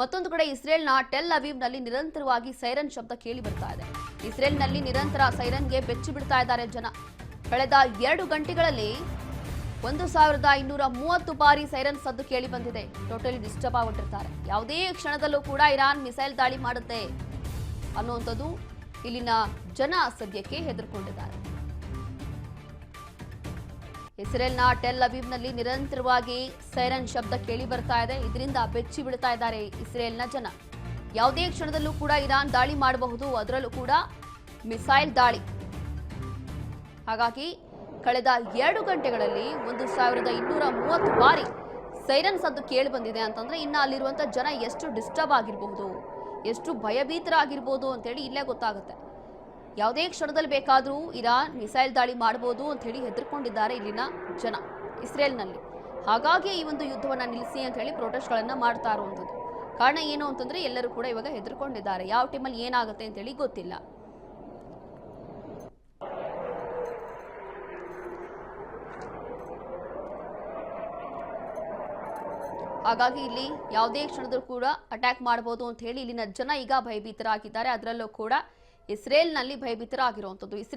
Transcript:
ಮತ್ತೊಂದು ಕಡೆ ಇಸ್ರೇಲ್ನ ಟೆಲ್ ಅವೀವ್ನಲ್ಲಿ ನಿರಂತರವಾಗಿ ಸೈರನ್ ಶಬ್ದ ಕೇಳಿ ಬರ್ತಾ ಇದೆ. ಇಸ್ರೇಲ್ನಲ್ಲಿ ನಿರಂತರ ಸೈರನ್ಗೆ ಬೆಚ್ಚಿ ಬಿಡ್ತಾ ಇದ್ದಾರೆ ಜನ. ಕಳೆದ 2 ಗಂಟೆಗಳಲ್ಲಿ 1230 ಬಾರಿ ಸೈರನ್ ಸದ್ದು ಕೇಳಿ ಬಂದಿದೆ. ಟೋಟಲಿ ಡಿಸ್ಟರ್ಬ್ ಆಗಿಬಿಟ್ಟಿರ್ತಾರೆ. ಯಾವುದೇ ಕ್ಷಣದಲ್ಲೂ ಕೂಡ ಇರಾನ್ ಮಿಸೈಲ್ ದಾಳಿ ಮಾಡುತ್ತೆ ಅನ್ನುವಂಥದ್ದು ಇಲ್ಲಿನ ಜನ ಸದ್ಯಕ್ಕೆ ಹೆದರ್ಕೊಂಡಿದ್ದಾರೆ. ಇಸ್ರೇಲ್ನ ಟೆಲ್ ಅವೀವ್ನಲ್ಲಿ ನಿರಂತರವಾಗಿ ಸೈರನ್ ಶಬ್ದ ಕೇಳಿ ಬರ್ತಾ ಇದೆ. ಇದರಿಂದ ಬೆಚ್ಚಿ ಬಿಡ್ತಾ ಇದ್ದಾರೆ ಇಸ್ರೇಲ್ನ ಜನ. ಯಾವುದೇ ಕ್ಷಣದಲ್ಲೂ ಕೂಡ ಇರಾನ್ ದಾಳಿ ಮಾಡಬಹುದು, ಅದರಲ್ಲೂ ಕೂಡ ಮಿಸೈಲ್ ದಾಳಿ. ಹಾಗಾಗಿ ಕಳೆದ 2 ಗಂಟೆಗಳಲ್ಲಿ 1230 ಬಾರಿ ಸೈರನ್ ಸದ್ದು ಕೇಳಿ ಬಂದಿದೆ ಅಂತಂದ್ರೆ ಇನ್ನು ಅಲ್ಲಿರುವಂತ ಜನ ಎಷ್ಟು ಡಿಸ್ಟರ್ಬ್ ಆಗಿರಬಹುದು, ಎಷ್ಟು ಭಯಭೀತರಾಗಿರ್ಬೋದು ಅಂತೇಳಿ ಇಲ್ಲೇ ಗೊತ್ತಾಗುತ್ತೆ. ಯಾವುದೇ ಕ್ಷಣದಲ್ಲಿ ಬೇಕಾದರೂ ಇರಾನ್ ಮಿಸೈಲ್ ದಾಳಿ ಮಾಡಬಹುದು ಅಂತ ಹೇಳಿ ಹೆದರ್ಕೊಂಡಿದ್ದಾರೆ ಇಲ್ಲಿನ ಜನ ಇಸ್ರೇಲ್ನಲ್ಲಿ. ಹಾಗಾಗಿ ಈ ಒಂದು ಯುದ್ಧವನ್ನ ನಿಲ್ಲಿಸಿ ಅಂತ ಹೇಳಿ ಪ್ರೊಟೆಸ್ಟ್ಗಳನ್ನ ಮಾಡ್ತಾ ಇರುವಂಥದ್ದು. ಕಾರಣ ಏನು ಅಂತಂದ್ರೆ ಎಲ್ಲರೂ ಕೂಡ ಇವಾಗ ಹೆದರ್ಕೊಂಡಿದ್ದಾರೆ. ಯಾವ ಟೈಮಲ್ಲಿ ಏನಾಗುತ್ತೆ ಅಂತ ಹೇಳಿ ಗೊತ್ತಿಲ್ಲ. ಹಾಗಾಗಿ ಇಲ್ಲಿ ಯಾವುದೇ ಕ್ಷಣದಲ್ಲೂ ಕೂಡ ಅಟ್ಯಾಕ್ ಮಾಡಬಹುದು ಅಂತ ಹೇಳಿ ಇಲ್ಲಿನ ಜನ ಈಗ ಭಯಭೀತರಾಗಿದ್ದಾರೆ. ಅದರಲ್ಲೂ ಕೂಡ ಇಸ್ರೇಲ್ನಲ್ಲಿ ಭಯಭೀತರಾಗಿರುವಂಥದ್ದು.